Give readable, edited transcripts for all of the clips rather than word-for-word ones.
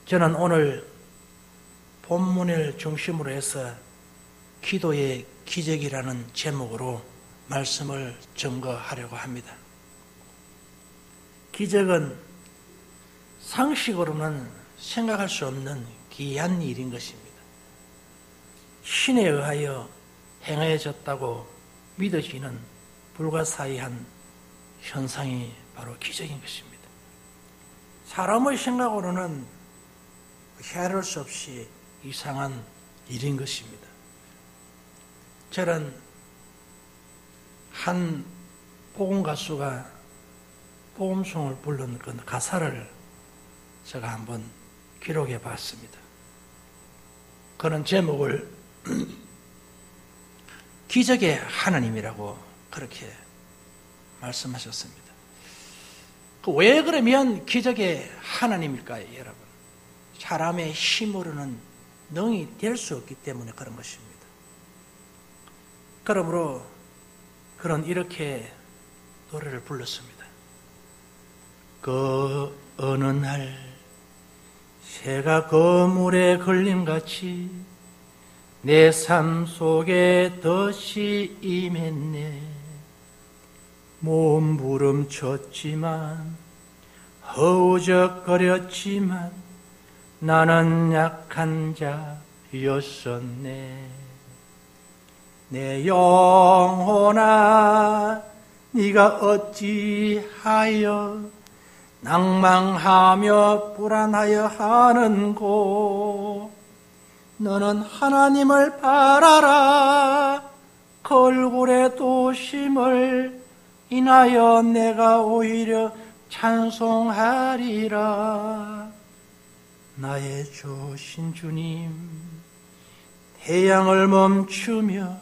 저는 오늘 본문을 중심으로 해서 기도의 기적이라는 제목으로 말씀을 증거하려고 합니다. 기적은 상식으로는 생각할 수 없는 기이한 일인 것입니다. 신에 의하여 행해졌다고 믿어지는 불가사의한 현상이 바로 기적인 것입니다. 사람의 생각으로는 헤아릴 수 없이 이상한 일인 것입니다. 저는 한 복음 가수가 복음송을 부른 그 가사를 제가 한번 기록해 봤습니다. 그런 제목을 기적의 하나님이라고 그렇게 말씀하셨습니다. 왜 그러면 기적의 하나님일까요, 여러분? 사람의 힘으로는 능히 될 수 없기 때문에 그런 것입니다. 그러므로 그런 이렇게 노래를 불렀습니다. 그 어느 날 새가 그물에 걸림같이 내 삶 속에 덫이 임했네. 몸부림쳤지만 허우적거렸지만 나는 약한 자였었네. 내 영혼아 네가 어찌하여 낭망하며 불안하여 하는고. 너는 하나님을 바라라. 그 얼굴의 도심을 인하여 내가 오히려 찬송하리라. 나의 주신 주님, 태양을 멈추며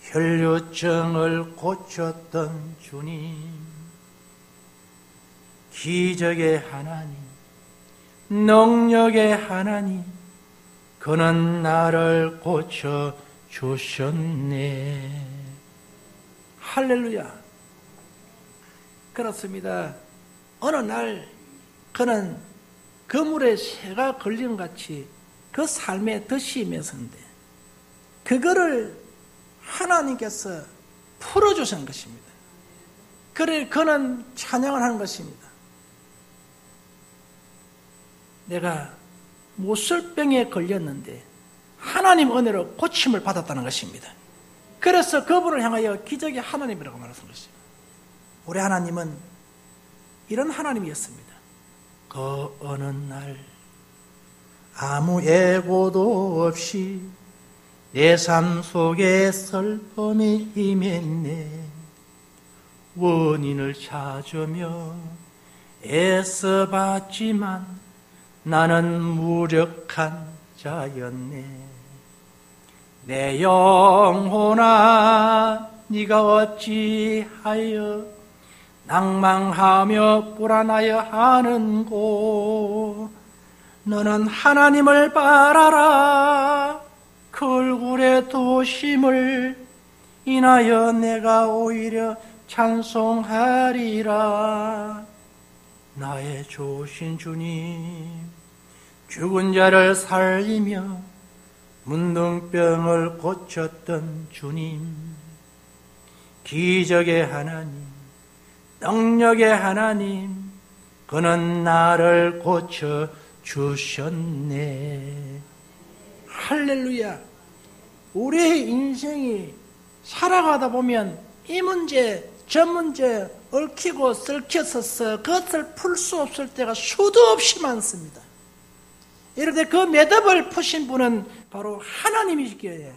혈류증을 고쳤던 주님, 기적의 하나님, 능력의 하나님, 그는 나를 고쳐주셨네. 할렐루야. 그렇습니다. 어느 날 그는 그물에 새가 걸림같이 그 삶에 덫이 임했었는데 그거를 하나님께서 풀어주신 것입니다. 그래 그는 찬양을 하는 것입니다. 내가 못설병에 걸렸는데 하나님 은혜로 고침을 받았다는 것입니다. 그래서 그분을 향하여 기적의 하나님이라고 말하는 것입니다. 우리 하나님은 이런 하나님이었습니다. 그 어느 날 아무 예고도 없이 내 삶 속에 슬픔이 임했네. 원인을 찾으며 애써봤지만 나는 무력한 자였네. 내 영혼아 네가 어찌하여 낭망하며 불안하여 하는고. 너는 하나님을 바라라. 그 얼굴의 도심을 인하여 내가 오히려 찬송하리라. 나의 좋으신 주님, 죽은 자를 살리며 문둥병을 고쳤던 주님, 기적의 하나님, 능력의 하나님, 그는 나를 고쳐주셨네. 할렐루야. 우리의 인생이 살아가다 보면 이 문제 저 문제 얽히고 썰켰었어 그것을 풀 수 없을 때가 수도 없이 많습니다. 이럴 때 그 매듭을 푸신 분은 바로 하나님이시기에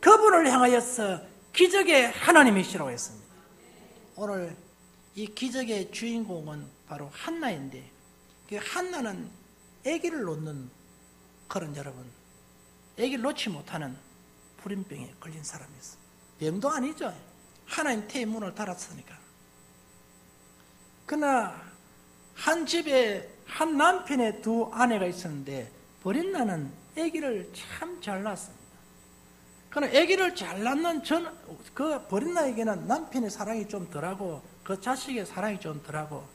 그분을 향하여서 기적의 하나님이시라고 했습니다. 오늘 이 기적의 주인공은 바로 한나인데 그 한나는 아기를 놓는 그런 여러분 아기를 놓지 못하는 불임병에 걸린 사람이었어요. 병도 아니죠. 하나님 태의 문을 닫았으니까. 그러나 한 집에 한 남편의 두 아내가 있었는데 버린나는 아기를 참 잘 낳았습니다. 그러나 아기를 잘 낳는 그 버린나에게는 남편의 사랑이 좀 덜하고 그 자식의 사랑이 좀 덜하고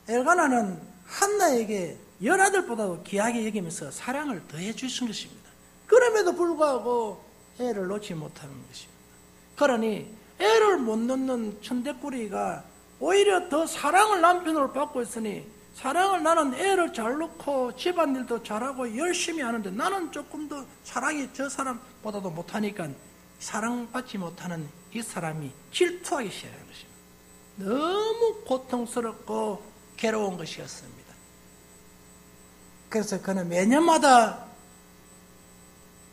엘가나는 한나에게 열아들보다도 귀하게 여기면서 사랑을 더해 주신 것입니다. 그럼에도 불구하고 애를 놓지 못하는 것입니다. 그러니 애를 못 놓는 천대꾸리가 오히려 더 사랑을 남편으로 받고 있으니, 사랑을 나는 애를 잘 놓고 집안일도 잘하고 열심히 하는데 나는 조금 더 사랑이 저 사람보다도 못하니까 사랑받지 못하는 이 사람이 질투하기 시작한 것입니다. 너무 고통스럽고 괴로운 것이었습니다. 그래서 그는 매년마다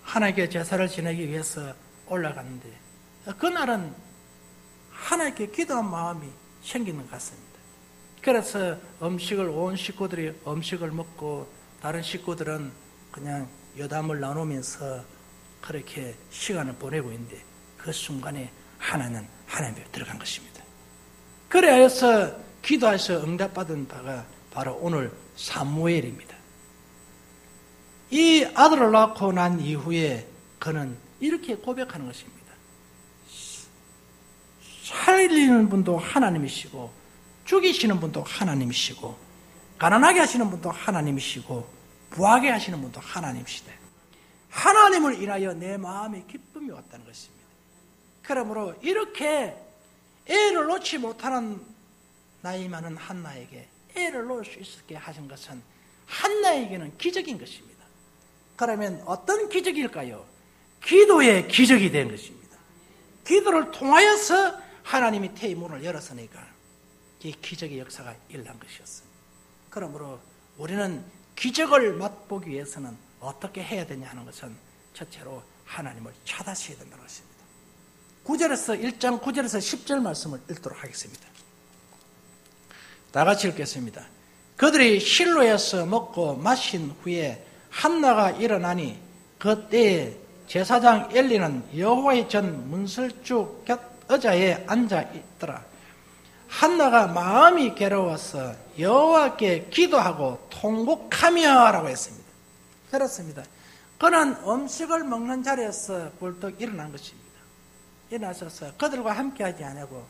하나님께 제사를 지내기 위해서 올라갔는데, 그날은 하나님께 기도한 마음이 생기는 것 같습니다. 그래서 음식을, 온 식구들이 음식을 먹고 다른 식구들은 그냥 여담을 나누면서 그렇게 시간을 보내고 있는데, 그 순간에 하나는 하나님 앞에 들어간 것입니다. 그래서 기도해서 응답받은 바가 바로 오늘 사무엘입니다. 이 아들을 낳고 난 이후에 그는 이렇게 고백하는 것입니다. 살리는 분도 하나님이시고, 죽이시는 분도 하나님이시고, 가난하게 하시는 분도 하나님이시고, 부하게 하시는 분도 하나님이시다. 하나님을 인하여 내 마음에 기쁨이 왔다는 것입니다. 그러므로 이렇게 애를 놓지 못하는 나이 많은 한나에게 애를 놓을 수 있게 하신 것은 한나에게는 기적인 것입니다. 그러면 어떤 기적일까요? 기도의 기적이 된 것입니다. 기도를 통하여서 하나님이 태의 문을 열었으니까 이 기적의 역사가 일어난 것이었습니다. 그러므로 우리는 기적을 맛보기 위해서는 어떻게 해야 되냐 하는 것은 첫째로 하나님을 찾아서야 된다는 것입니다. 1장 9절에서 10절 말씀을 읽도록 하겠습니다. 다 같이 읽겠습니다. 그들이 실로에서 먹고 마신 후에 한나가 일어나니 그때에 제사장 엘리는 여호와의 전 문설주 곁 의자에 앉아 있더라. 한나가 마음이 괴로워서 여호와께 기도하고 통곡하며 라고 했습니다. 그렇습니다. 그는 음식을 먹는 자리에서 벌떡 일어난 것입니다. 일어나셔서 그들과 함께하지 않고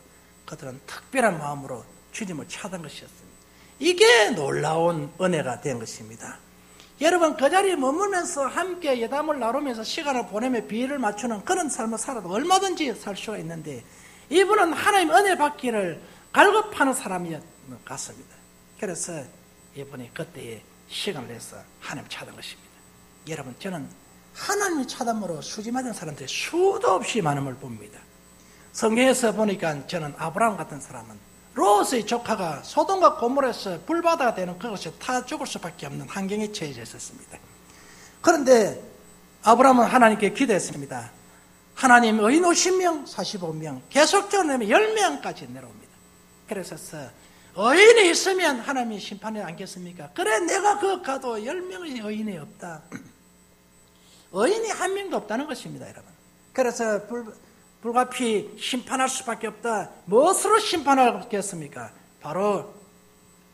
그들은 특별한 마음으로 주님을 찾은 것이었습니다. 이게 놀라운 은혜가 된 것입니다. 여러분, 그 자리에 머물면서 함께 예담을 나누면서 시간을 보내며 비를 맞추는 그런 삶을 살아도 얼마든지 살 수가 있는데, 이분은 하나님 은혜 받기를 갈급하는 사람이었던 것 같습니다. 그래서 이분이 그때에 시간을 내서 하나님 찾은 것입니다. 여러분, 저는 하나님을 찾음으로 수지 맞은 사람들이 수도 없이 많음을 봅니다. 성경에서 보니까 저는 아브라함 같은 사람은 롯의 조카가 소돔과 고모라에서 불바다가 되는 그것에 타 죽을 수밖에 없는 환경에 처해져 있었습니다. 그런데 아브라함은 하나님께 기도했습니다. 하나님, 의인 50명, 45명, 계속적으로 내면 10명까지 내려옵니다. 그래서 의인이 있으면 하나님이 심판에 안겠습니까? 그래, 내가 그 가도 10명의 의인이 없다. 의인이 한 명도 없다는 것입니다, 여러분. 그래서 불가피 심판할 수밖에 없다. 무엇으로 심판하겠습니까? 바로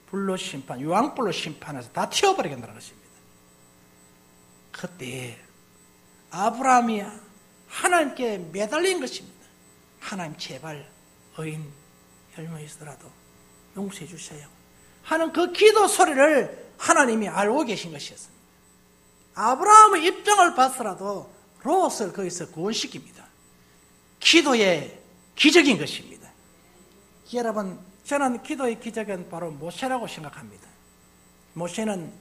불로 심판, 유황불로 심판해서 다 튀어버리겠다는 것입니다. 그때 아브라함이 하나님께 매달린 것입니다. 하나님, 제발 의인 10명 있더라도 용서해 주셔요 하는 그 기도 소리를 하나님이 알고 계신 것이었습니다. 아브라함의 입장을 봐서라도 롯을 거기서 구원시킵니다. 기도의 기적인 것입니다. 여러분, 저는 기도의 기적은 바로 모세라고 생각합니다. 모세는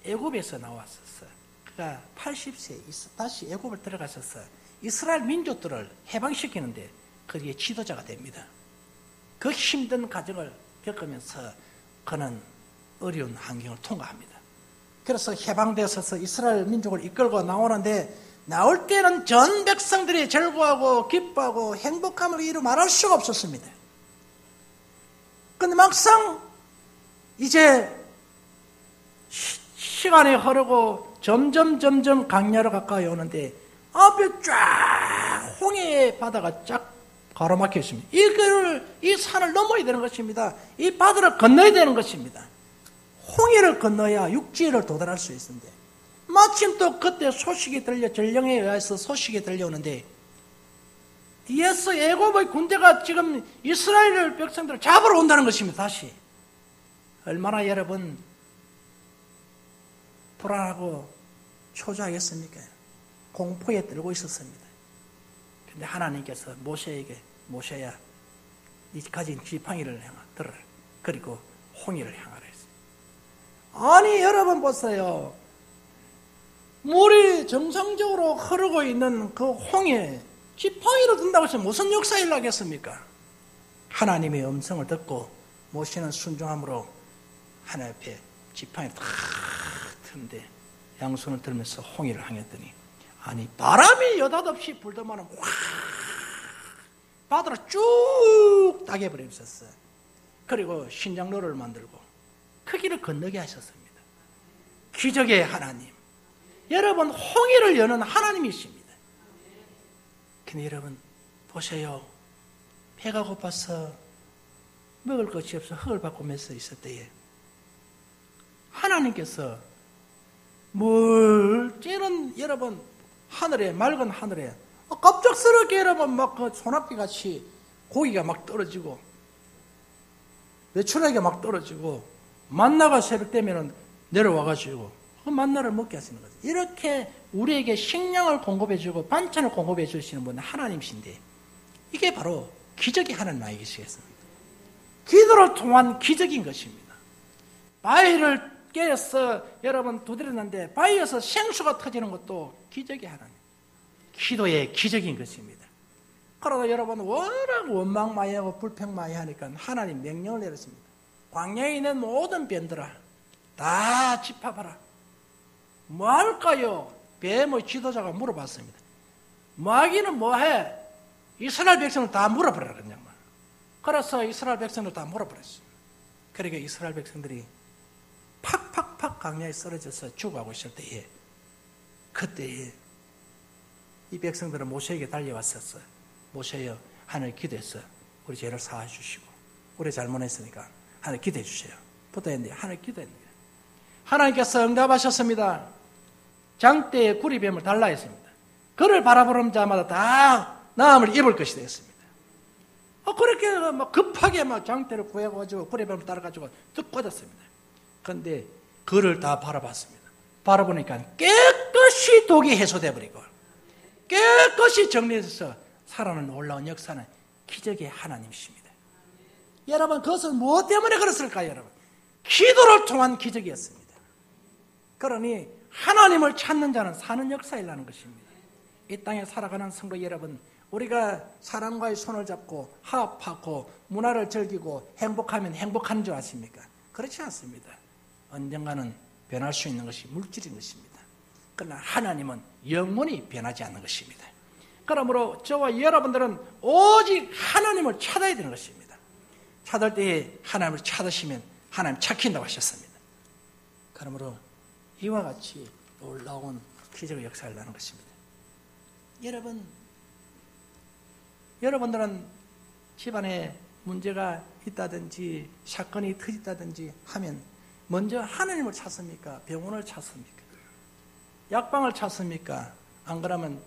애굽에서 나왔었어요. 그가 80세에 다시 애굽을 들어가셔서 이스라엘 민족들을 해방시키는데 그게 지도자가 됩니다. 그 힘든 과정을 겪으면서 그는 어려운 환경을 통과합니다. 그래서 해방되어서 이스라엘 민족을 이끌고 나오는데, 나올 때는 전 백성들이 즐거워하고 기뻐하고 행복함을 이루 말할 수가 없었습니다. 그런데 막상 이제 시간이 흐르고 점점 강야로 가까이 오는데 앞에 쫙 홍해의 바다가 쫙 가로막혀 있습니다. 이 산을 넘어야 되는 것입니다. 이 바다를 건너야 되는 것입니다. 홍해를 건너야 육지를 도달할 수 있는데, 마침 또 그때 소식이 전령에 의해서 소식이 들려오는데, 뒤에서 애굽의 군대가 지금 이스라엘 백성들을 잡으러 온다는 것입니다. 다시 얼마나 여러분 불안하고 초조하겠습니까? 공포에 떨고 있었습니다. 근데 하나님께서 모세에게 모세야 이 가진 지팡이를 들어라. 그리고 홍해를 향하라 했어요. 아니 여러분 보세요. 물이 정상적으로 흐르고 있는 그 홍해 지팡이로 든다고 해서 무슨 역사를 하겠습니까? 하나님의 음성을 듣고 모세는 순종함으로 하나님 앞에 지팡이를 탁 트는데 양손을 들면서 홍해를 향했더니 아니 바람이 여닷없이 불더만은 확 바다로 쭉 따개버렸었어요. 그리고 신장로를 만들고 그 길을 건너게 하셨습니다. 기적의 하나님. 여러분 홍해를 여는 하나님이십니다. 근데 여러분 보세요. 배가 고파서 먹을 것이 없어 흙을 바꾸면서 있을 때에 하나님께서 멀찌는 여러분 하늘에 맑은 하늘에 갑작스럽게 여러분 막 그 소낙비 같이 고기가 막 떨어지고 메추라기가 막 떨어지고 만나가 새벽 되면은 내려와가지고 그 만나를 먹게 하시는 거죠. 이렇게 우리에게 식량을 공급해주고 반찬을 공급해 주시는 분은 하나님이신데 이게 바로 기적이 하나님 아니시겠습니까? 기도를 통한 기적인 것입니다. 바위를 깨서 여러분 두드렸는데 바위에서 생수가 터지는 것도 기적이 하나님. 기도의 기적인 것입니다. 그러다 여러분 워낙 원망마이하고 불평마이하니까 하나님 명령을 내렸습니다. 광야에 있는 모든 변들아 다 집합하라. 뭐 할까요? 뱀의 지도자가 물어봤습니다. 뭐 하기는 뭐해? 이스라엘 백성을 다 물어버려라 그냥. 그래서 이스라엘 백성들 다 물어버렸어요. 그러니까 이스라엘 백성들이 팍팍팍 강야에 쓰러져서 죽어가고 있을 때에 그때에 이 백성들은 모세에게 달려왔었어요. 모세여 하늘 기도했어요. 우리 죄를 사해주시고 우리 잘못했으니까 하늘 기도해 주세요. 부탁했는데 하늘 기도했는데 하나님께서 응답하셨습니다. 장대에 구리뱀을 달라 했습니다. 그를 바라보는 자마다 다 나음을 입을 것이 되었습니다. 그렇게 막 급하게 막 장대를 구해가지고 구리뱀을 따라가지고 뚝 꽂았습니다. 그런데 그를 다 바라봤습니다. 바라보니까 깨끗이 독이 해소돼 버리고 깨끗이 정리해서 살아나는 놀라운 역사는 기적의 하나님이십니다. 여러분 그것은 무엇 때문에 그랬을까요? 여러분 기도를 통한 기적이었습니다. 그러니 하나님을 찾는 자는 사는 역사이라는 것입니다. 이 땅에 살아가는 성도 여러분 우리가 사람과의 손을 잡고 화합하고 문화를 즐기고 행복하면 행복한 줄 아십니까? 그렇지 않습니다. 언젠가는 변할 수 있는 것이 물질인 것입니다. 그러나 하나님은 영원히 변하지 않는 것입니다. 그러므로 저와 여러분들은 오직 하나님을 찾아야 되는 것입니다. 찾을 때에 하나님을 찾으시면 하나님 찾긴다고 하셨습니다. 그러므로 이와 같이 놀라운 기적의 역사를 나는 것입니다. 여러분들은 집안에 문제가 있다든지 사건이 터졌다든지 하면 먼저 하나님을 찾습니까? 병원을 찾습니까? 약방을 찾습니까? 안 그러면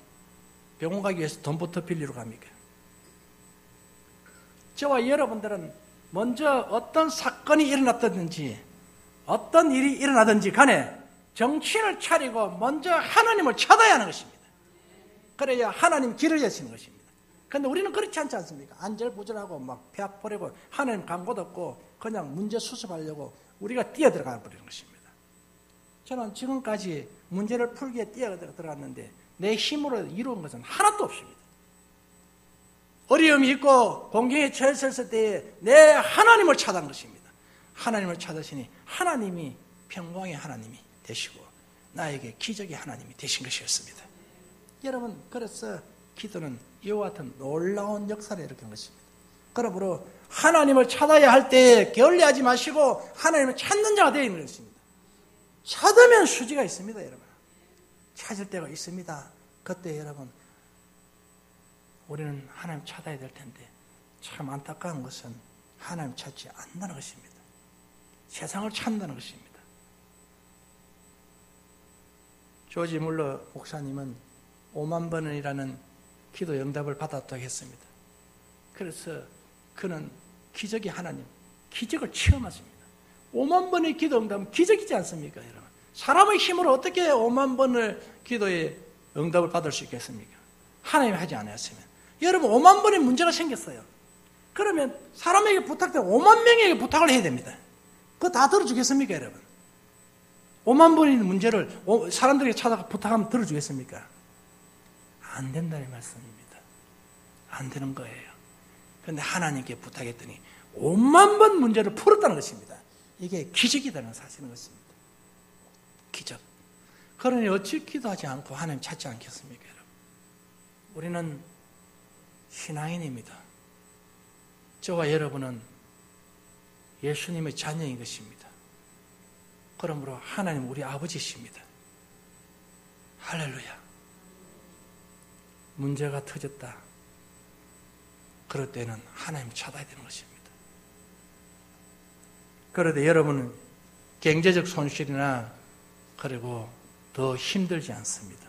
병원 가기 위해서 돈부터 빌리러 갑니까? 저와 여러분들은 먼저 어떤 사건이 일어났다든지 어떤 일이 일어나든지 간에 정신을 차리고 먼저 하나님을 찾아야 하는 것입니다. 그래야 하나님 길을 여시는 것입니다. 그런데 우리는 그렇지 않지 않습니까? 안절부절하고 막 폐악 버리고 하나님 감곳 없고 그냥 문제 수습하려고 우리가 뛰어들어가 버리는 것입니다. 저는 지금까지 문제를 풀기에 뛰어들어갔는데 내 힘으로 이루은 것은 하나도 없습니다. 어려움이 있고 공경에 처했을 때에 내 하나님을 찾은 것입니다. 하나님을 찾으시니 하나님이 평강의 하나님이 되시고 나에게 기적의 하나님이 되신 것이었습니다. 여러분 그래서 기도는 이와 같은 놀라운 역사를 일으킨 것입니다. 그러므로 하나님을 찾아야 할 때에 게을리하지 마시고 하나님을 찾는 자가 되어 있는 것입니다. 찾으면 수지가 있습니다. 여러분 찾을 때가 있습니다. 그때 여러분 우리는 하나님 찾아야 될 텐데 참 안타까운 것은 하나님 찾지 않는다는 것입니다. 세상을 찾는다는 것입니다. 조지 물러 목사님은 5만 번이라는 기도 응답을 받았다고 했습니다. 그래서 그는 기적의 하나님, 기적을 체험하십니다. 5만 번의 기도 응답은 기적이지 않습니까, 여러분? 사람의 힘으로 어떻게 5만 번을 기도에 응답을 받을 수 있겠습니까? 하나님이 하지 않았으면. 여러분 5만 번의 문제가 생겼어요. 그러면 사람에게 부탁된 5만 명에게 부탁을 해야 됩니다. 그거 다 들어주겠습니까, 여러분? 5만 번의 문제를 사람들에게 찾아가 부탁하면 들어주겠습니까? 안 된다는 말씀입니다. 안 되는 거예요. 그런데 하나님께 부탁했더니 5만 번 문제를 풀었다는 것입니다. 이게 기적이라는 사실인 것입니다. 기적. 그러니 어찌 기도하지 않고 하나님 찾지 않겠습니까, 여러분? 우리는 신앙인입니다. 저와 여러분은 예수님의 자녀인 것입니다. 그러므로 하나님 우리 아버지십니다. 할렐루야. 문제가 터졌다. 그럴 때는 하나님 찾아야 되는 것입니다. 그런데 여러분은 경제적 손실이나 그리고 더 힘들지 않습니다.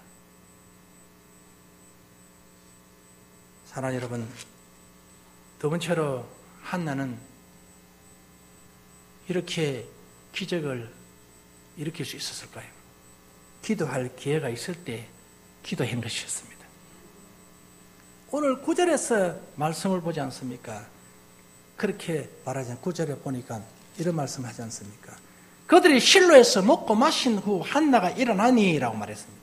사랑하는 여러분, 두 번째로 한나는 이렇게 기적을 일으킬 수 있었을까요? 기도할 기회가 있을 때 기도한 것이었습니다. 오늘 9절에서 말씀을 보지 않습니까? 그렇게 말하지 않고 9절에 보니까 이런 말씀하지 않습니까? 그들이 실로에서 먹고 마신 후 한나가 일어나니 라고 말했습니다.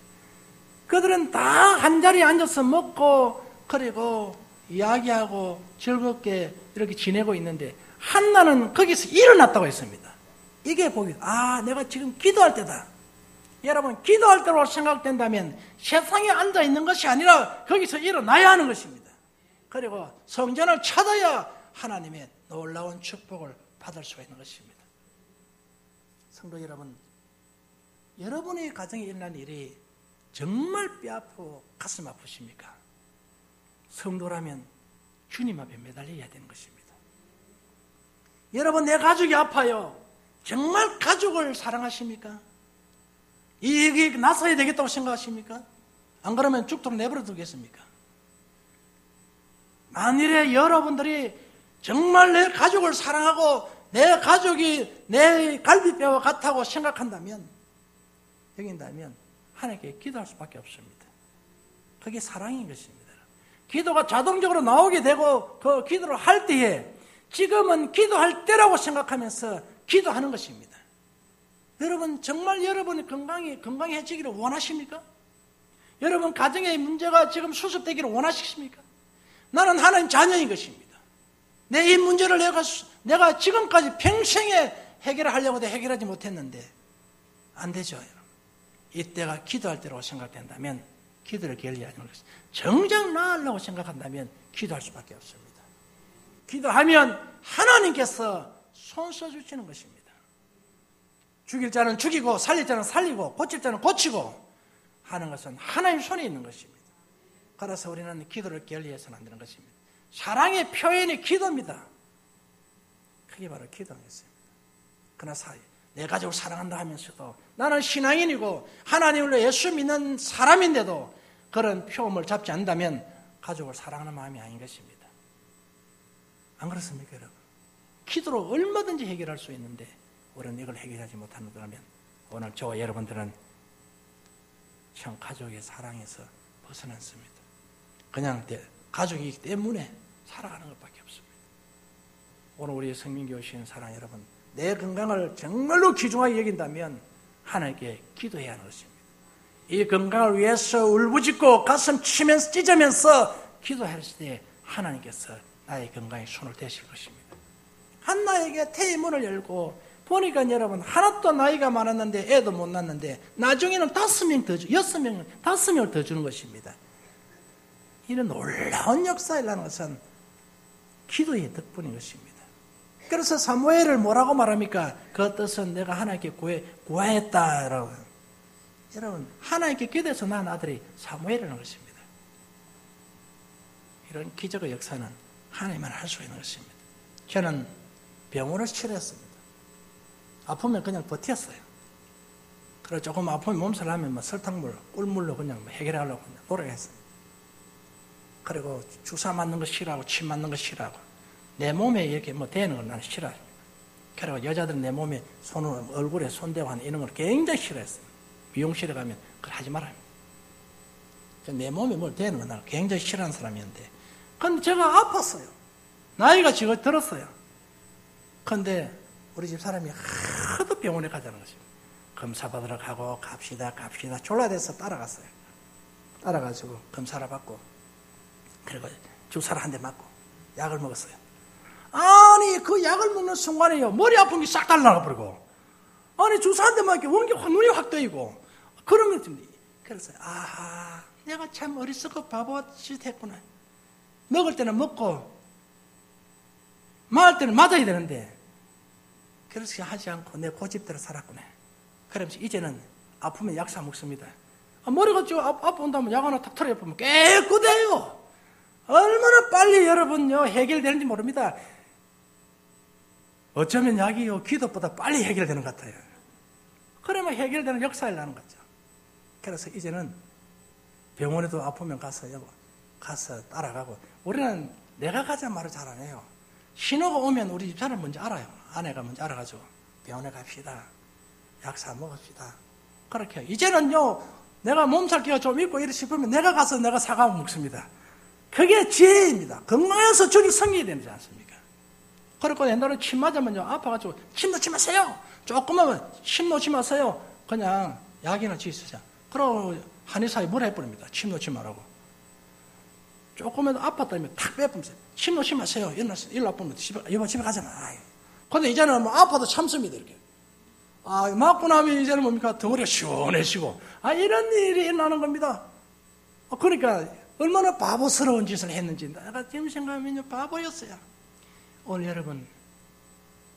그들은 다 한자리에 앉아서 먹고 그리고 이야기하고 즐겁게 이렇게 지내고 있는데 한나는 거기서 일어났다고 했습니다. 이게 보기, 내가 지금 기도할 때다. 여러분, 기도할 때로 생각된다면 세상에 앉아 있는 것이 아니라 거기서 일어나야 하는 것입니다. 그리고 성전을 찾아야 하나님의 놀라운 축복을 받을 수가 있는 것입니다. 성도 여러분, 여러분의 가정에 일어난 일이 정말 뼈아프고 가슴 아프십니까? 성도라면 주님 앞에 매달려야 되는 것입니다. 여러분, 내 가족이 아파요. 정말 가족을 사랑하십니까? 이 얘기 나서야 되겠다고 생각하십니까? 안 그러면 죽도록 내버려 두겠습니까? 만일에 여러분들이 정말 내 가족을 사랑하고 내 가족이 내 갈비뼈와 같다고 생각한다면, 여긴다면 하나님께 기도할 수밖에 없습니다. 그게 사랑인 것입니다. 기도가 자동적으로 나오게 되고 그 기도를 할 때에 지금은 기도할 때라고 생각하면서 기도하는 것입니다. 여러분, 정말 여러분이 건강해지기를 원하십니까? 여러분 가정의 문제가 지금 수습되기를 원하십니까? 나는 하나님 자녀인 것입니다. 내 이 문제를 내가 지금까지 평생에 해결하려고 해결하지 못했는데 안 되죠, 여러분. 이때가 기도할 때라고 생각된다면 기도를 결리하는 것입니다. 정작 나으려고 생각한다면 기도할 수밖에 없습니다. 기도하면 하나님께서 손 써주시는 것입니다. 죽일 자는 죽이고 살릴 자는 살리고 고칠 자는 고치고 하는 것은 하나님 손에 있는 것입니다. 그래서 우리는 기도를 결리해서는 안 되는 것입니다. 사랑의 표현이 기도입니다. 그게 바로 기도인 것입니다. 그러나 내 가족을 사랑한다 하면서도 나는 신앙인이고 하나님을 예수 믿는 사람인데도 그런 표험을 잡지 않는다면 가족을 사랑하는 마음이 아닌 것입니다. 안 그렇습니까, 여러분? 기도로 얼마든지 해결할 수 있는데 우리는 이걸 해결하지 못한다면 오늘 저와 여러분들은 참 가족의 사랑에서 벗어났습니다. 그냥 가족이기 때문에 살아가는 것밖에 없습니다. 오늘 우리 성민교신 사랑 여러분, 내 건강을 정말로 귀중하게 여긴다면 하나님께 기도해야 하는 것입니다. 이 건강을 위해서 울부짖고 가슴 치면서 찢으면서 기도할 때 하나님께서 나의 건강에 손을 대실 것입니다. 한나에게 태의 문을 열고 보니까 여러분 하나도 나이가 많았는데 애도 못 낳았는데 나중에는 5명 더 5명을 더 주는 것입니다. 이런 놀라운 역사라는 것은 기도의 덕분인 것입니다. 그래서 사무엘을 뭐라고 말합니까? 그 뜻은 내가 하나님께 구하였다라고. 여러분, 하나님께 기도해서 낳은 아들이 사무엘이라는 것입니다. 이런 기적의 역사는 하나님만 할 수 있는 것입니다. 저는 병원을 치료했습니다. 아프면 그냥 버텼어요. 그리고 조금 아프면 몸살 나면 설탕물, 꿀물로 그냥 해결하려고 그냥 노력했습니다. 그리고 주사 맞는 거 싫어하고 침 맞는 거 싫어하고 내 몸에 이렇게 되는 걸 나는 싫어합니다. 그리고 여자들은 내 몸에 손을, 얼굴에 손대고 하는 이런 걸 굉장히 싫어했어요. 미용실에 가면 그걸 하지 말아요. 내 몸에 뭘 대는 걸 굉장히 싫어하는 사람이었는데, 근데 제가 아팠어요. 나이가 지금 들었어요. 근데 우리 집 사람이 하도 병원에 가자는 것입니다. 검사 받으러 가고 갑시다 졸라대서 따라갔어요. 따라가지고 검사를 받고 그리고 주사를 한 대 맞고 약을 먹었어요. 아니 그 약을 먹는 순간에요 머리 아픈 게 싹 달라가 버리고, 아니 주사 한 대 맞게 원기 확 눈이 확 뜨이고 그런 게 좀. 그래서 아하, 내가 참 어리석고 바보짓 했구나. 먹을 때는 먹고 맞을 때는 맞아야 되는데 그렇게 하지 않고 내 고집대로 살았구나. 그러면서 이제는 아프면 약 사 먹습니다. 머리가 좀 아픈다면 약 하나 탁 털어보면 깨끗해요. 얼마나 빨리 여러분요 해결되는지 모릅니다. 어쩌면 약이요 기도보다 빨리 해결되는 것 같아요. 그러면 해결되는 역사를 나는 거죠. 그래서 이제는 병원에도 아프면 가서 따라가고, 우리는 내가 가자 말을 잘 안 해요. 신호가 오면 우리 집사람 먼저 알아요. 아내가 먼저 알아가지고 병원에 갑시다. 약 사 먹읍시다. 그렇게 해요. 이제는요 내가 몸살기가 좀 있고 이렇게 싶으면 내가 가서 내가 사가고 먹습니다. 그게 지혜입니다. 건강해서 저기 성의해야 되지 않습니까? 그리고 옛날에 침 맞으면요 아파가지고 침 놓지 마세요. 조금만 침 놓지 마세요. 그냥 약이나 지으세요. 그러고 한의사에 뭐라 해버립니다. 침 놓지 말라고. 조금만 아팠다면 탁 빼버리면서 침 놓지 마세요. 일 나쁘면 집에 가잖아. 근데 이제는 뭐 아파도 참습니다. 이렇게. 맞고 나면 이제는 뭡니까? 덩어리가 시원해지고. 이런 일이 일어나는 겁니다. 그러니까 얼마나 바보스러운 짓을 했는지 내가 지금 생각하면 바보였어요. 오늘 여러분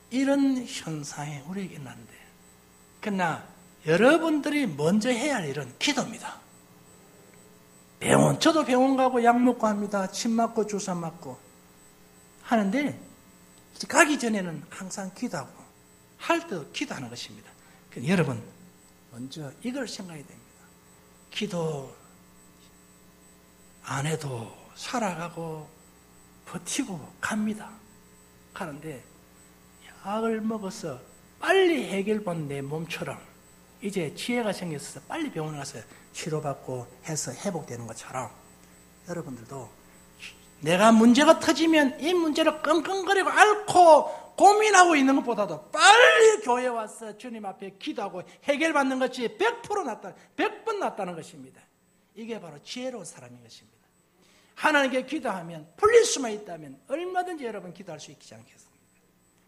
이런 현상이 우리에게 있는데, 그러나 여러분들이 먼저 해야 할 일은 기도입니다. 저도 병원 가고 약 먹고 합니다. 침 맞고 주사 맞고 하는데, 가기 전에는 항상 기도하고 할 때도 기도하는 것입니다. 여러분 먼저 이걸 생각해야 됩니다. 기도 안 해도 살아가고 버티고 갑니다. 가는데 약을 먹어서 빨리 해결본 내 몸처럼 이제 지혜가 생겨서 빨리 병원에 가서 치료받고 해서 회복되는 것처럼, 여러분들도 내가 문제가 터지면 이 문제를 끙끙거리고 앓고 고민하고 있는 것보다도 빨리 교회 와서 주님 앞에 기도하고 해결받는 것이 100번 낫다는 것입니다. 이게 바로 지혜로운 사람인 것입니다. 하나님께 기도하면 풀릴 수만 있다면 얼마든지 여러분 기도할 수 있지 않겠습니까?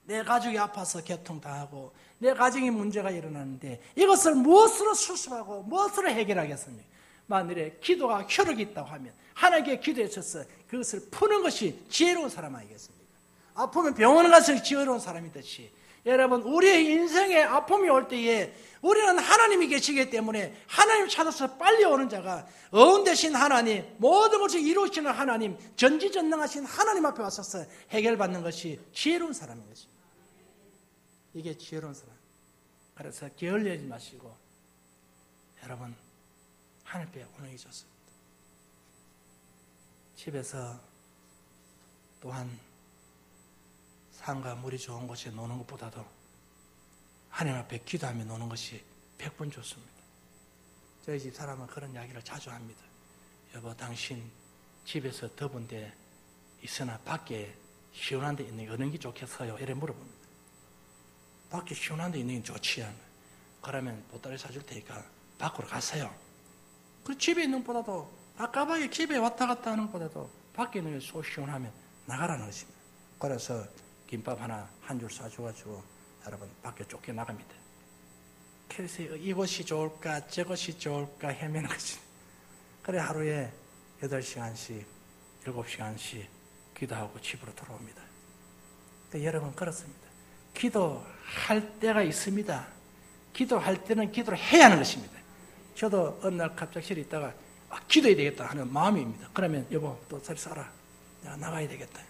내 가족이 아파서 개통당하고 내 가정에 문제가 일어나는데 이것을 무엇으로 수습하고 무엇으로 해결하겠습니까? 만일에 기도가 효력이 있다고 하면 하나님께 기도에 있어서 그것을 푸는 것이 지혜로운 사람 아니겠습니까? 아프면 병원 가서 지혜로운 사람이듯이, 여러분 우리의 인생에 아픔이 올 때에 우리는 하나님이 계시기 때문에 하나님 찾아서 빨리 오는 자가 어운 되신 하나님, 모든 것을 이루시는 하나님, 전지전능하신 하나님 앞에 와서 해결받는 것이 지혜로운 사람인 것입니다. 이게 지혜로운 사람. 그래서 게을리하지 마시고 여러분 하나님 앞에 오는 게 좋습니다. 집에서 또한 산과 물이 좋은 곳에 노는 것보다도 하나님 앞에 기도하며 노는 것이 100번 좋습니다. 저희 집 사람은 그런 이야기를 자주 합니다. 여보, 당신 집에서 더운 데 있으나 밖에 시원한 데 있는 게 어느 게 좋겠어요? 이래 물어봅니다. 밖에 시원한 데 있는 게 좋지. 그러면 보따리 사줄 테니까 밖으로 가세요. 그 집에 있는 것보다도 아까봐야 집에 왔다 갔다 하는 것보다도 밖에 있는 게 소 시원하면 나가라는 것입니다. 그래서 김밥 하나 한 줄 사줘가지고 여러분 밖에 쫓겨나갑니다. 그래서 이것이 좋을까 저것이 좋을까 헤매는 것이. 그래 하루에 8시간씩 7시간씩 기도하고 집으로 돌아옵니다. 그러니까 여러분 그렇습니다. 기도할 때가 있습니다. 기도할 때는 기도를 해야 하는 것입니다. 저도 어느 날 갑작스레 있다가 기도해야 되겠다 하는 마음입니다. 그러면 여보 또 잘 살아. 내가 나가야 되겠다.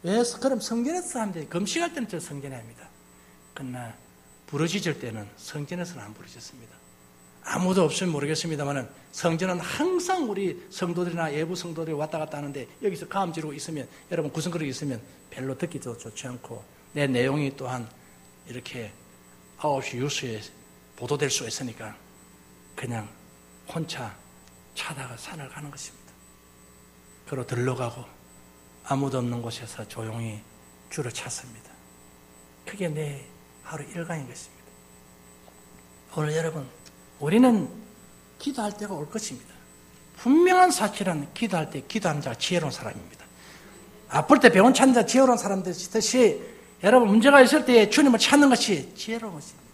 왜? 그럼 성전에서 사람들이 금식할 때는 저 성전에 합니다. 그러나 부르짖을 때는 성전에서는 안 부르짖습니다. 아무도 없으면 모르겠습니다만 성전은 항상 우리 성도들이나 예부 성도들이 왔다 갔다 하는데 여기서 가음 지르고 있으면 여러분 구성거리고 있으면 별로 듣기도 좋지 않고 내 내용이 또한 이렇게 9시 뉴스에 보도될 수 있으니까 그냥 혼자 차다가 산을 가는 것입니다. 그로 들러가고 아무도 없는 곳에서 조용히 줄을 찼습니다. 그게 내 하루 일과인 것입니다. 오늘 여러분, 우리는 기도할 때가 올 것입니다. 분명한 사실은 기도할 때 기도하는 자가 지혜로운 사람입니다. 아플 때 병원 찾는 자 지혜로운 사람들이듯이 여러분 문제가 있을 때 주님을 찾는 것이 지혜로운 것입니다.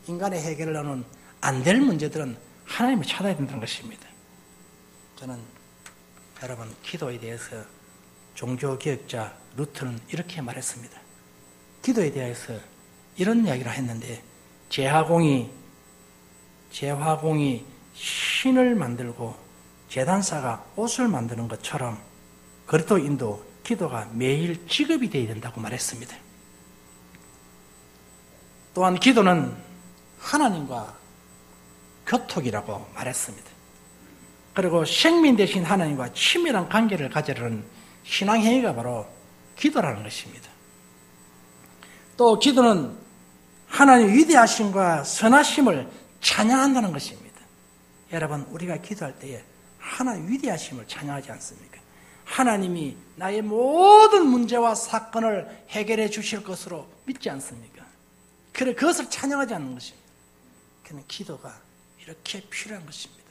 인간의 해결로는 안 될 문제들은 하나님을 찾아야 된다는 것입니다. 저는 여러분 기도에 대해서 종교개혁자 루터는 이렇게 말했습니다. 기도에 대해서 이런 이야기를 했는데 제화공이 신을 만들고 제단사가 옷을 만드는 것처럼 그리스도인도 기도가 매일 직업이 되어야 된다고 말했습니다. 또한 기도는 하나님과 교통이라고 말했습니다. 그리고 생민 대신 하나님과 친밀한 관계를 가지려는 신앙행위가 바로 기도라는 것입니다. 또 기도는 하나님의 위대하심과 선하심을 찬양한다는 것입니다. 여러분, 우리가 기도할 때에 하나님의 위대하심을 찬양하지 않습니까? 하나님이 나의 모든 문제와 사건을 해결해 주실 것으로 믿지 않습니까? 그래, 그것을 찬양하지 않는 것입니다. 그는 기도가 이렇게 필요한 것입니다.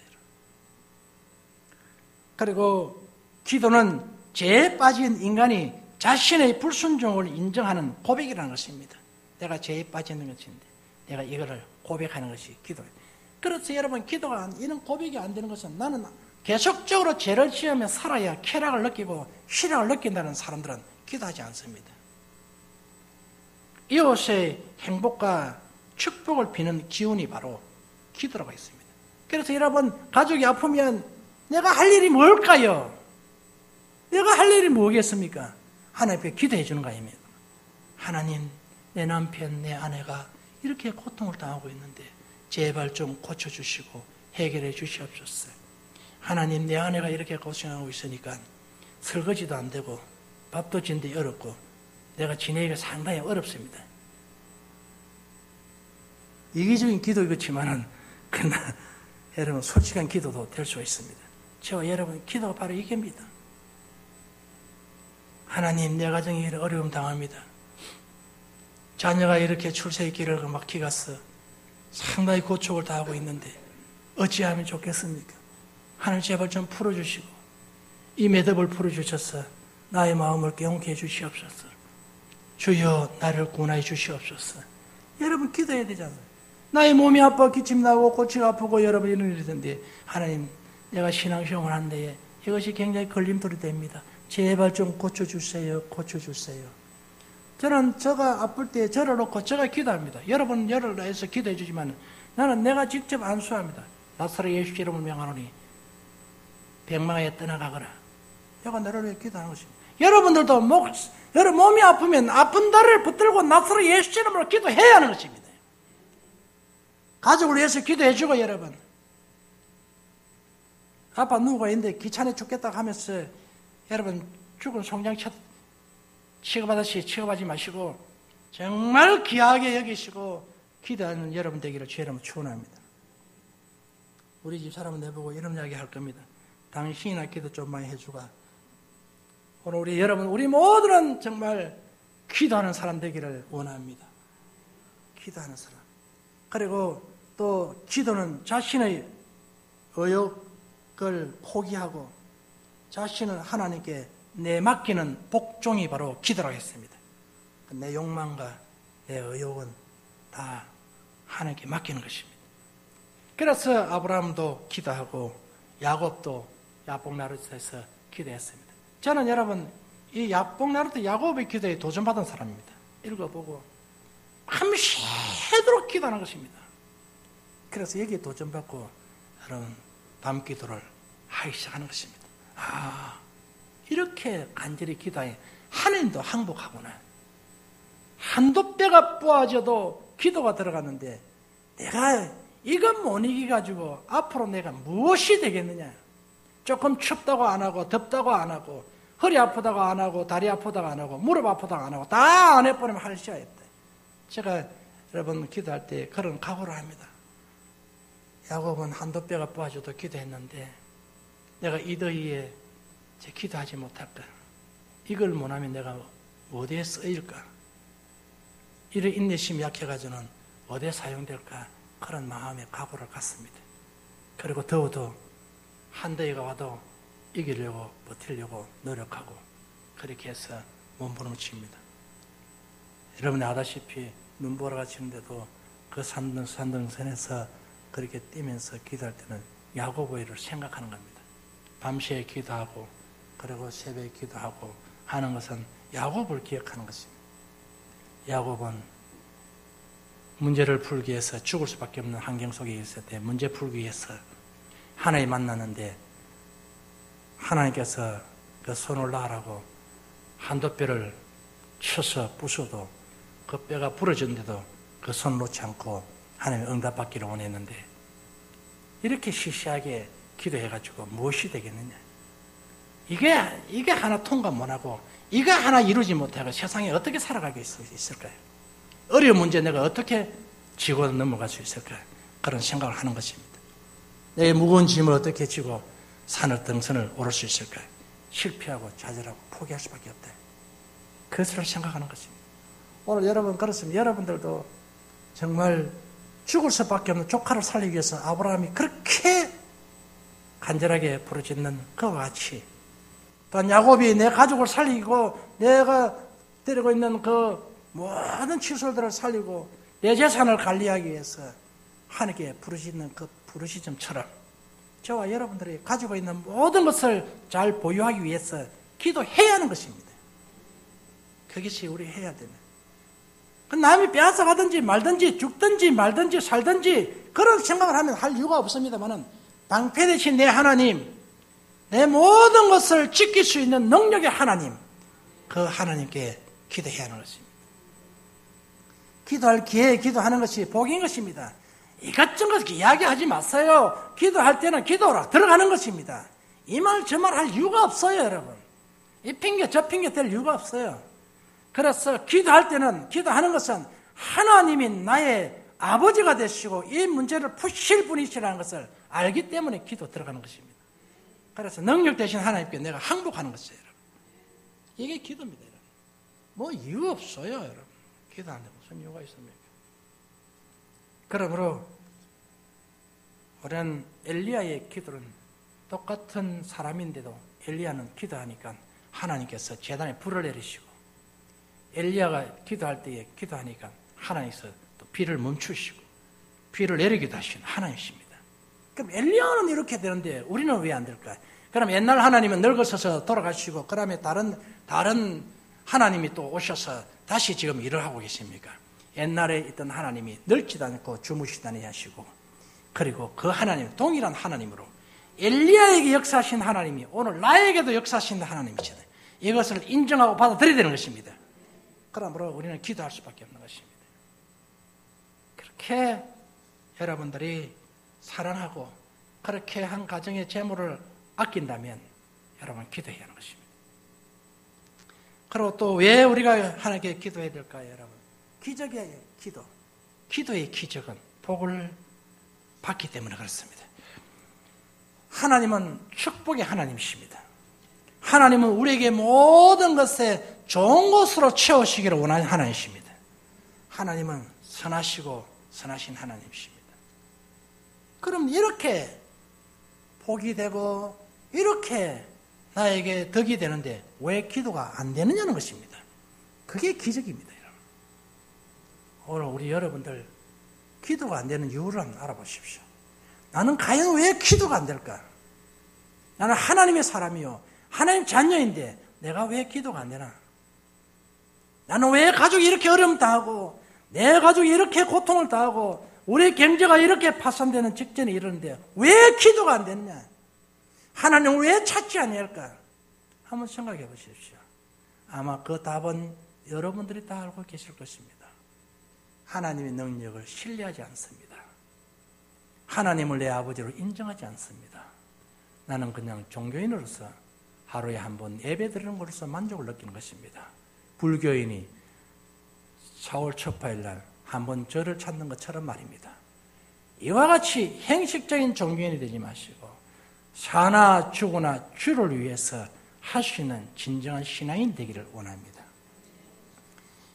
그리고 기도는 죄에 빠진 인간이 자신의 불순종을 인정하는 고백이라는 것입니다. 내가 죄에 빠지는 것인데 내가 이거를 고백하는 것이 기도예요. 그래서 여러분, 기도가 이런 고백이 안 되는 것은 나는 계속적으로 죄를 지으며 살아야 쾌락을 느끼고 희락을 느낀다는 사람들은 기도하지 않습니다. 이웃의 행복과 축복을 비는 기운이 바로 기도라고 있습니다. 그래서 여러분, 가족이 아프면 내가 할 일이 뭘까요? 내가 할 일이 뭐겠습니까? 하나님 앞에 기도해 주는 거 아닙니까? 하나님, 내 남편, 내 아내가 이렇게 고통을 당하고 있는데 제발 좀 고쳐주시고 해결해 주시옵소서. 하나님, 내 아내가 이렇게 고생하고 있으니까 설거지도 안 되고 밥도 짓기 어렵고 내가 지내기가 상당히 어렵습니다. 이기적인 기도 이렇지만은 그러나 여러분, 솔직한 기도도 될 수 있습니다. 저와 여러분, 기도가 바로 이겁니다. 하나님, 내 가정이 어려움 당합니다. 자녀가 이렇게 출세의 길을 막히갔어. 상당히 고촉을 당하고 있는데 어찌하면 좋겠습니까? 하나님, 제발 좀 풀어주시고 이 매듭을 풀어주셔서 나의 마음을 깨우게 해주시옵소서. 주여, 나를 구원해 주시옵소서. 여러분, 기도해야 되잖아요. 나의 몸이 아파 기침 나고 골치가 아프고 여러분 이런 일이 있는데 하나님, 내가 신앙생활을 하는데 이것이 굉장히 걸림돌이 됩니다. 제발 좀 고쳐주세요. 고쳐주세요. 저는 저가 아플 때 저를 놓고 제가 기도합니다. 여러분 열을 내서 기도해 주지만 나는 내가 직접 안수합니다. 나사렛 예수 이름을 명하노니 백마에 떠나가거라. 내가 너를 위해 기도하는 것입니다. 여러분들도 여러분 몸이 아프면 아픈 다리를 붙들고 나사렛 예수 이름으로 기도해야 하는 것입니다. 가족을 위해서 기도해 주고 여러분. 아빠 누가 있는데 귀찮아 죽겠다고 하면서 여러분 죽은 송장 취급하지 마시고 정말 귀하게 여기시고 기도하는 여러분 되기를 주의 이름으로 축원합니다. 우리 집 사람은 내보고 이런 이야기 할 겁니다. 당신이나 기도 좀 많이 해주가. 오늘 우리 모두는 정말 기도하는 사람 되기를 원합니다. 기도하는 사람. 그리고 또 기도는 자신의 의욕을 포기하고 자신을 하나님께 내맡기는 복종이 바로 기도라고 했습니다. 내 욕망과 내 의욕은 다 하나님께 맡기는 것입니다. 그래서 아브라함도 기도하고 야곱도 야복나룻에서 기도했습니다. 저는 여러분 이 야복나룻 야곱의 기도에 도전받은 사람입니다. 읽어보고 밤새도록 기도하는 것입니다. 그래서 여기에 도전받고 여러분 밤기도를 하기 시작하는 것입니다. 이렇게 간절히 기도해 하나님도 항복하구나. 한도 뼈가 부어져도 기도가 들어갔는데 내가 이건 못 이기가지고 앞으로 내가 무엇이 되겠느냐. 조금 춥다고 안 하고 덥다고 안 하고 허리 아프다고 안 하고, 다리 아프다고 안 하고, 무릎 아프다고 안 하고, 다 안 해버리면 할 수가 없다. 제가 여러분 기도할 때 그런 각오를 합니다. 야곱은 한두 뼈가 빠져도 기도했는데, 내가 이 더위에 제 기도하지 못할까? 이걸 못하면 내가 어디에 쓰일까? 이런 인내심이 약해가지고는 어디에 사용될까? 그런 마음의 각오를 갖습니다. 그리고 더워도 한더위가 와도 이기려고 버티려고 노력하고 그렇게 해서 몸부림칩니다. 여러분이 아다시피 눈보라가 치는데도 그 산등선에서 그렇게 뛰면서 기도할 때는 야곱의 일을 생각하는 겁니다. 밤새 기도하고 그리고 새벽에 기도하고 하는 것은 야곱을 기억하는 것입니다. 야곱은 문제를 풀기 위해서 죽을 수밖에 없는 환경 속에 있을 때 문제 풀기 위해서 하나님 만났는데 하나님께서 그 손을 놔라고 한두 뼈를 쳐서 부숴도 그 뼈가 부러졌는데도 그 손을 놓지 않고 하나님의 응답받기를 원했는데 이렇게 시시하게 기도해가지고 무엇이 되겠느냐? 이게 하나 통과 못하고 이거 하나 이루지 못하고 세상에 어떻게 살아가게 있을까요? 어려운 문제 내가 어떻게 지고 넘어갈 수 있을까? 그런 생각을 하는 것입니다. 내 무거운 짐을 어떻게 지고 산을 등선을 오를 수 있을까? 실패하고 좌절하고 포기할 수밖에 없다. 그것을 생각하는 것입니다. 오늘 여러분 그렇습니다. 여러분들도 정말 죽을 수밖에 없는 조카를 살리기 위해서 아브라함이 그렇게 간절하게 부르짖는 그와 같이 또한 야곱이 내 가족을 살리고 내가 데리고 있는 그 모든 치솔들을 살리고 내 재산을 관리하기 위해서 하나님께 부르짖는 그 부르짖음처럼 저와 여러분들이 가지고 있는 모든 것을 잘 보유하기 위해서 기도해야 하는 것입니다. 그것이 우리 해야 되는. 남이 빼앗아가든지 말든지 죽든지 말든지 살든지 그런 생각을 하면 할 이유가 없습니다만은 방패 대신 내 하나님, 내 모든 것을 지킬 수 있는 능력의 하나님, 그 하나님께 기도해야 하는 것입니다. 기도할 기회에 기도하는 것이 복인 것입니다. 이것저것 이야기하지 마세요. 기도할 때는 기도라 들어가는 것입니다. 이 말 저 말 할 이유가 없어요, 여러분. 이 핑계 저 핑계 댈 이유가 없어요. 그래서 기도할 때는 기도하는 것은 하나님이 나의 아버지가 되시고 이 문제를 푸실 분이시라는 것을 알기 때문에 기도 들어가는 것입니다. 그래서 능력 대신 하나님께 내가 항복하는 것이에요, 여러분. 이게 기도입니다, 여러분. 뭐 이유 없어요, 여러분. 기도하는데 무슨 이유가 있습니까? 그러므로 우리는 엘리야의 기도는 똑같은 사람인데도 엘리야는 기도하니까 하나님께서 제단에 불을 내리시고 엘리야가 기도할 때에 기도하니까 하나님께서 또 비를 멈추시고 비를 내리기도 하시는 하나님이십니다. 그럼 엘리야는 이렇게 되는데 우리는 왜 안 될까요? 그럼 옛날 하나님은 늙으셔서 돌아가시고 그 다음에 다른 하나님이 또 오셔서 다시 지금 일을 하고 계십니까? 옛날에 있던 하나님이 늙지도 않고 주무시다니 하시고 그리고 그 하나님 동일한 하나님으로 엘리야에게 역사하신 하나님이 오늘 나에게도 역사하신 하나님이시다. 이것을 인정하고 받아들여야 되는 것입니다. 그러므로 우리는 기도할 수밖에 없는 것입니다. 그렇게 여러분들이 사랑하고 그렇게 한 가정의 재물을 아낀다면 여러분 기도해야 하는 것입니다. 그리고 또 왜 우리가 하나님께 기도해야 될까요, 여러분? 기적의 기도. 기도의 기적은 복을 받기 때문에 그렇습니다. 하나님은 축복의 하나님이십니다. 하나님은 우리에게 모든 것에 좋은 것으로 채우시기를 원하는 하나님이십니다. 하나님은 선하시고 선하신 하나님이십니다. 그럼 이렇게 복이 되고 이렇게 나에게 덕이 되는데 왜 기도가 안 되느냐는 것입니다. 그게 기적입니다. 여러분. 오늘 우리 여러분들 기도가 안 되는 이유를 한번 알아보십시오. 나는 과연 왜 기도가 안 될까? 나는 하나님의 사람이요 하나님 자녀인데 내가 왜 기도가 안 되나? 나는 왜 가족이 이렇게 어려움 당하고 내 가족이 이렇게 고통을 당하고 우리 경제가 이렇게 파산되는 직전에 이러는데 왜 기도가 안 되느냐? 하나님을 왜 찾지 아니할까? 한번 생각해 보십시오. 아마 그 답은 여러분들이 다 알고 계실 것입니다. 하나님의 능력을 신뢰하지 않습니다. 하나님을 내 아버지로 인정하지 않습니다. 나는 그냥 종교인으로서 하루에 한 번 예배 드리는 것으로서 만족을 느끼는 것입니다. 불교인이 4월 첫파일 날 한 번 절을 찾는 것처럼 말입니다. 이와 같이 행식적인 종교인이 되지 마시고 사나 죽으나 주를 위해서 할 수 있는 진정한 신앙인 되기를 원합니다.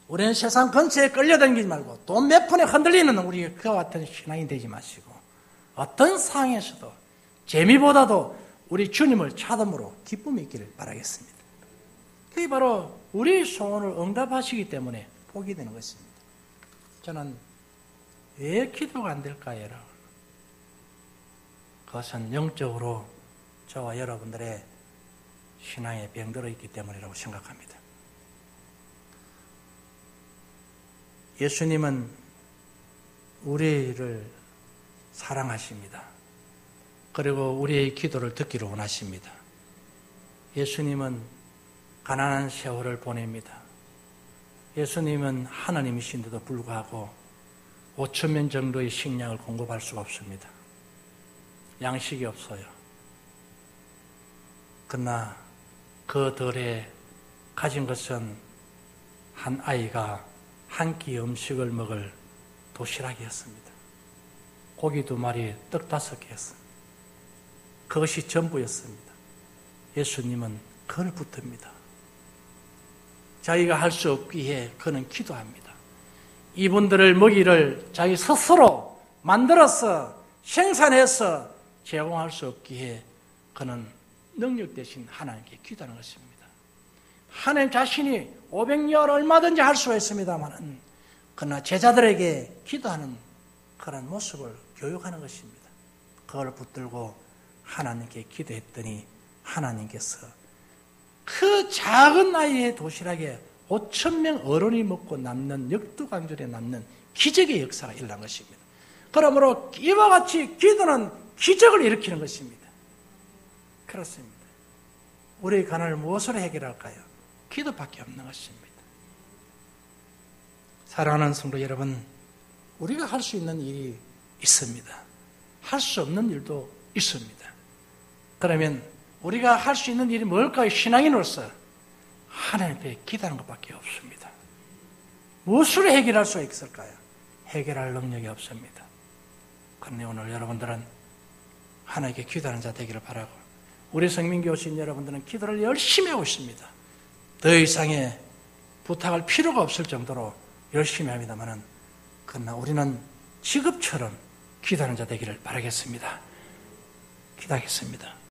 우리는 세상 근처에 끌려다니지 말고 돈 몇 푼에 흔들리는 우리 그와 같은 신앙인 되지 마시고 어떤 상황에서도 재미보다도 우리 주님을 찾음으로 기쁨이 있기를 바라겠습니다. 그게 바로 우리 소원을 응답하시기 때문에 복이 되는 것입니다. 저는 왜 기도가 안 될까요? 그것은 영적으로 저와 여러분들의 신앙에 병들어 있기 때문이라고 생각합니다. 예수님은 우리를 사랑하십니다. 그리고 우리의 기도를 듣기를 원하십니다. 예수님은 가난한 세월을 보냅니다. 예수님은 하나님이신데도 불구하고 5,000명 정도의 식량을 공급할 수가 없습니다. 양식이 없어요. 그러나 그 덜에 가진 것은 한 아이가 한 끼 음식을 먹을 도시락이었습니다. 고기 2마리, 떡 5개였습니다. 그것이 전부였습니다. 예수님은 그걸 붙듭니다. 자기가 할 수 없기에 그는 기도합니다. 이분들을 먹이를 자기 스스로 만들어서 생산해서 제공할 수 없기에 그는 능력 대신 하나님께 기도하는 것입니다. 하나님 자신이 500년 얼마든지 할 수가 있습니다만 그러나 제자들에게 기도하는 그런 모습을 교육하는 것입니다. 그걸 붙들고 하나님께 기도했더니 하나님께서 그 작은 아이의 도시락에 5,000명 어른이 먹고 남는 역두강절에 남는 기적의 역사가 일어난 것입니다. 그러므로 이와 같이 기도는 기적을 일으키는 것입니다. 그렇습니다. 우리의 가난을 무엇으로 해결할까요? 기도밖에 없는 것입니다. 사랑하는 성도 여러분, 우리가 할 수 있는 일이 있습니다. 할 수 없는 일도 있습니다. 그러면 우리가 할 수 있는 일이 뭘까요? 신앙인으로서 하나님 앞에 기도하는 것밖에 없습니다. 무엇으로 해결할 수 있을까요? 해결할 능력이 없습니다. 그런데 오늘 여러분들은 하나님께 기도하는 자 되기를 바라고 우리 성민교신 여러분들은 기도를 열심히 하고 있습니다. 더 이상의 부탁할 필요가 없을 정도로 열심히 합니다만 그러나 우리는 지금처럼 기도하는 자 되기를 바라겠습니다. 기도하겠습니다.